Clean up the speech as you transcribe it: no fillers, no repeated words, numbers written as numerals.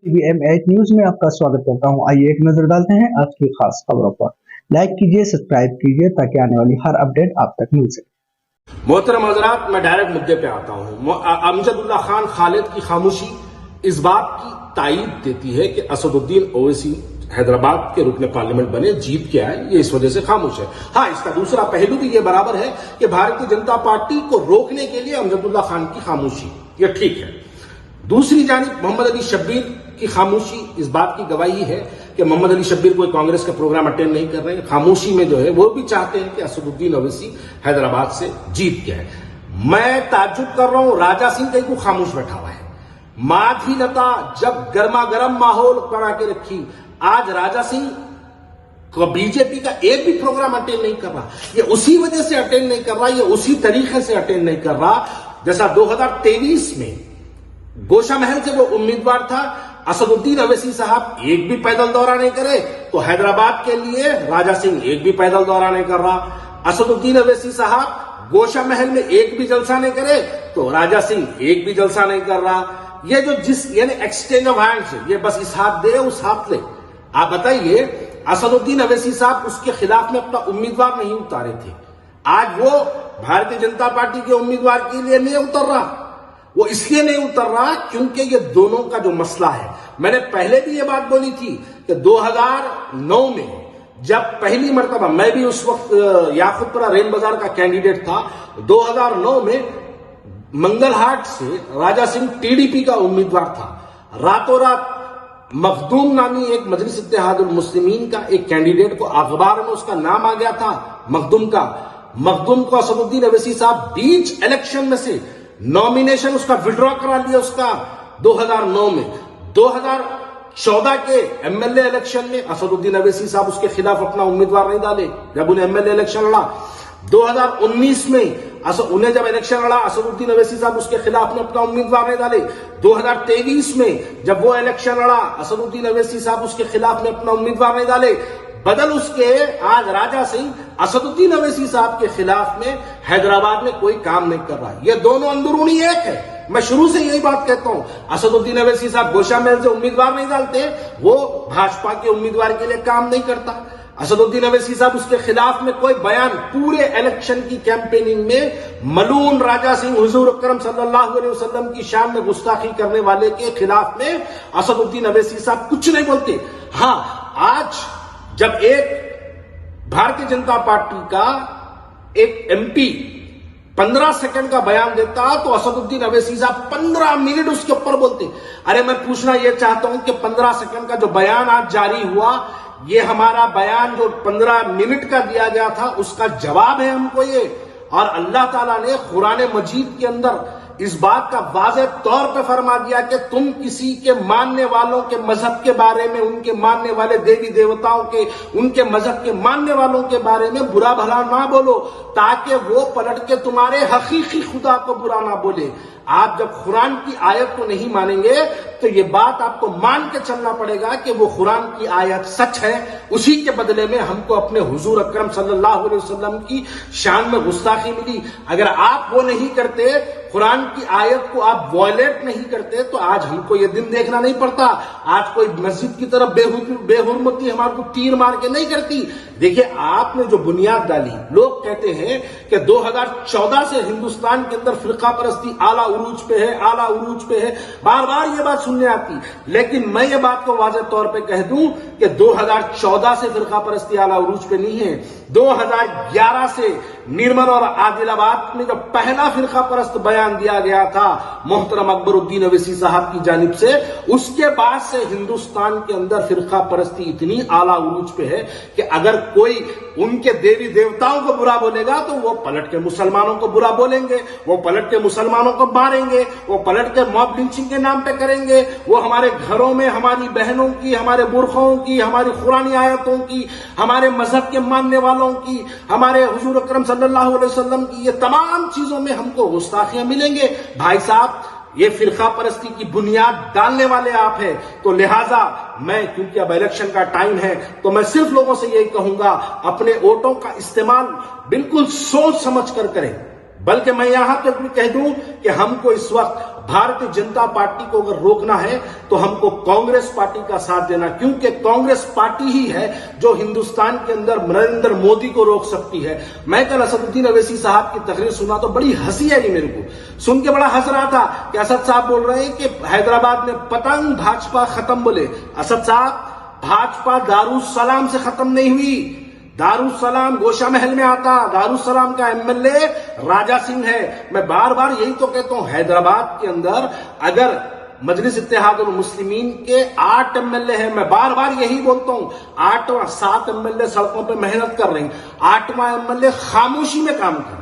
TVM8 news में आपका स्वागत करता हूं। आइए एक नजर डालते हैं आज की खास खबरों पर। लाइक कीजिए, सब्सक्राइब कीजिए ताकि आने वाली हर अपडेट आप तक मिल सके। मोहतरम हज़रात, मैं डायरेक्ट मुद्दे पे आता हूं। अमजदुल्ला खान खालिद की खामोशी इस बात की तायीद देती है कि असदुद्दीन ओवैसी हैदराबाद के रुकने पार्लियामेंट बने, जीत के आए, ये इस वजह से खामोश है। हाँ, इसका दूसरा पहलू भी ये बराबर है कि भारतीय जनता पार्टी को रोकने के लिए अमजदुल्ला खान की खामोशी, ये ठीक है। दूसरी जानिब मोहम्मद अली शब्बीर की खामोशी इस बात की गवाही है कि मोहम्मद अली शब्बीर कोई कांग्रेस का प्रोग्राम अटेंड नहीं कर रहे हैं। खामोशी में जो है वो भी चाहते हैं कि असदुद्दीन ओवैसी हैदराबाद से जीत गया है। मैं ताज्जुब कर रहा हूं, राजा सिंह कहीं को खामोश बैठा हुआ है। माधी लता जब गर्मा गर्म माहौल बना के रखी, आज राजा सिंह को बीजेपी का एक भी प्रोग्राम अटेंड नहीं कर रहा। ये उसी वजह से अटेंड नहीं कर रहा, ये उसी तरीके से अटेंड नहीं कर रहा जैसा 2023 में गोशा महल से वो उम्मीदवार था। असदुद्दीन ओवैसी साहब एक भी पैदल दौरा नहीं करे तो हैदराबाद के लिए राजा सिंह एक भी पैदल दौरा नहीं कर रहा। असदुद्दीन ओवैसी साहब गोशा महल में एक भी जलसा नहीं करे तो राजा सिंह एक भी जलसा नहीं कर रहा। ये जो यानी एक्सचेंज ऑफ हैंड्स, ये बस इस हाथ दे उस हाथ ले। आप बताइए, असदुद्दीन ओवैसी साहब उसके खिलाफ में अपना उम्मीदवार नहीं उतारे थे, आज वो भारतीय जनता पार्टी के उम्मीदवार के लिए नहीं उतर रहा। वो इसलिए नहीं उतर रहा क्योंकि ये दोनों का जो मसला है, मैंने पहले भी ये बात बोली थी कि 2009 में जब पहली मर्तबा, मैं भी उस वक्त याकुतपुरा रेल बाजार का कैंडिडेट था, 2009 में मंगलहाट से राजा सिंह टीडीपी का उम्मीदवार था। रातों रात मखदूम नामी एक मजलिस इत्तेहादुल मुस्लिमीन का एक कैंडिडेट को अखबार में उसका नाम आ गया था, मखदूम को असदुद्दीन ओवैसी साहब बीच इलेक्शन में से नॉमिनेशन उसका विड्रॉ करा लिया उसका 2009 में। 2014 के एमएलए इलेक्शन में असदुद्दीन ओवैसी साहब उसके खिलाफ अपना उम्मीदवार नहीं डाले जब उन्हें एमएलए इलेक्शन लड़ा। 2019 में उन्हें जब इलेक्शन लड़ा, असदुद्दीन ओवैसी साहब उसके खिलाफ में अपना उम्मीदवार नहीं डाले। 2023 में जब वो इलेक्शन लड़ा, असदुद्दीन ओवैसी साहब उसके खिलाफ में अपना उम्मीदवार नहीं डाले। बदल उसके आज राजा सिंह असदुद्दीन ओवैसी साहब के खिलाफ में हैदराबाद में कोई काम नहीं कर रहा। ये दोनों अंदरूनी एक है। मैं शुरू से यही बात कहता हूं, असदुद्दीन ओवैसी साहब गोशा महल से उम्मीदवार नहीं डालते, वो भाजपा के उम्मीदवार के लिए काम नहीं करता। असदुद्दीन ओवैसी साहब उसके खिलाफ में कोई बयान, पूरे इलेक्शन की कैंपेनिंग में मलून राजा सिंह हुजूर अकरम सल्लल्लाहु अलैहि वसल्लम की शान में गुस्ताखी करने वाले के खिलाफ में असदुद्दीन ओवैसी साहब कुछ नहीं बोलते। हां, आज जब एक भारतीय जनता पार्टी का एक एमपी 15 सेकंड का बयान देता तो असदुद्दीन ओवैसी साहब 15 मिनट उसके ऊपर बोलते। अरे मैं पूछना यह चाहता हूं कि 15 सेकंड का जो बयान आज जारी हुआ, ये हमारा बयान जो 15 मिनट का दिया गया था उसका जवाब है हमको ये। और अल्लाह ताला ने कुरान मजीद के अंदर इस बात का वाज़ेह तौर पे फरमा दिया कि तुम किसी के मानने वालों के मजहब के बारे में, उनके मानने वाले देवी देवताओं के, उनके मजहब के मानने वालों के बारे में बुरा भला ना बोलो, ताकि वो पलट के तुम्हारे हकीकी खुदा को बुरा ना बोले। आप जब कुरान की आयत को नहीं मानेंगे तो ये बात आपको मान के चलना पड़ेगा कि वो कुरान की आयत सच है। उसी के बदले में हमको अपने हुजूर अकरम सल्लल्लाहु अलैहि वसल्लम की शान में गुस्ताखी मिली। अगर आप वो नहीं करते, कुरान की आयत को आप वॉयलेट नहीं करते, तो आज हमको ये दिन देखना नहीं पड़ता। आज कोई मस्जिद की तरफ बेहुरमती हमारे को तीर मार के नहीं करती। देखिए, आपने जो बुनियाद डाली, लोग कहते हैं कि 2014 से हिंदुस्तान के अंदर फिरका परस्ती आला उरूज पे है, आला उरूज पे है, बार बार ये बात सुनने आती। लेकिन मैं ये बात को वाज़ेह तौर पे कह दूं कि 2014 से फिरका परस्ती आला उरूज पे नहीं है। 2011 से निर्मल और आदिलाबाद में जो पहला फिरका परस्त बयान दिया गया था मोहतरम अकबरुद्दीन ओवैसी साहब की जानिब से, उसके बाद से हिंदुस्तान के अंदर फिरका परस्ती इतनी आला उरूज पे है कि अगर कोई उनके देवी देवताओं को बुरा बोलेगा तो वो पलट के मुसलमानों को बुरा बोलेंगे, वो पलट के मुसलमानों को मारेंगे, वो पलट के मॉब लिंचिंग के नाम पे करेंगे, वो हमारे घरों में हमारी बहनों की, हमारे बुरखाओं की, हमारी कुरानी आयतों की, हमारे मजहब के मानने वालों की, हमारे हुजूर अकरम सल्लल्लाहु अलैहि वसल्लम की, ये तमाम चीजों में हमको गुस्ताखियां मिलेंगे। भाई साहब, ये फिरका परस्ती की बुनियाद डालने वाले आप हैं, तो लिहाजा मैं, क्योंकि अब इलेक्शन का टाइम है, तो मैं सिर्फ लोगों से यही कहूंगा, अपने वोटों का इस्तेमाल बिल्कुल सोच समझ कर करें। बल्कि मैं यहां तक भी कह दूं कि हमको इस वक्त भारतीय जनता पार्टी को अगर रोकना है तो हमको कांग्रेस पार्टी का साथ देना, क्योंकि कांग्रेस पार्टी ही है जो हिंदुस्तान के अंदर नरेंद्र मोदी को रोक सकती है। मैं कल असदुद्दीन अवैसी साहब की तकरीर सुना तो बड़ी हंसी आई मेरे को, सुन के बड़ा हंस रहा था कि असद साहब बोल रहे हैं कि हैदराबाद में पतंग भाजपा खत्म। बोले असद साहब, भाजपा दारुसलाम से खत्म नहीं हुई। दारुसलाम गोशा महल में आता, दारुसलाम का एमएलए राजा सिंह है। मैं बार बार यही तो कहता हूं, हैदराबाद के अंदर अगर मजलिस इत्तेहादुल मुस्लिमीन के 8 एमएलए हैं, मैं बार बार यही बोलता हूं, 7 एमएलए सड़कों पर मेहनत कर रहे हैं, 8वां एमएलए खामोशी में काम कर रहे हैं।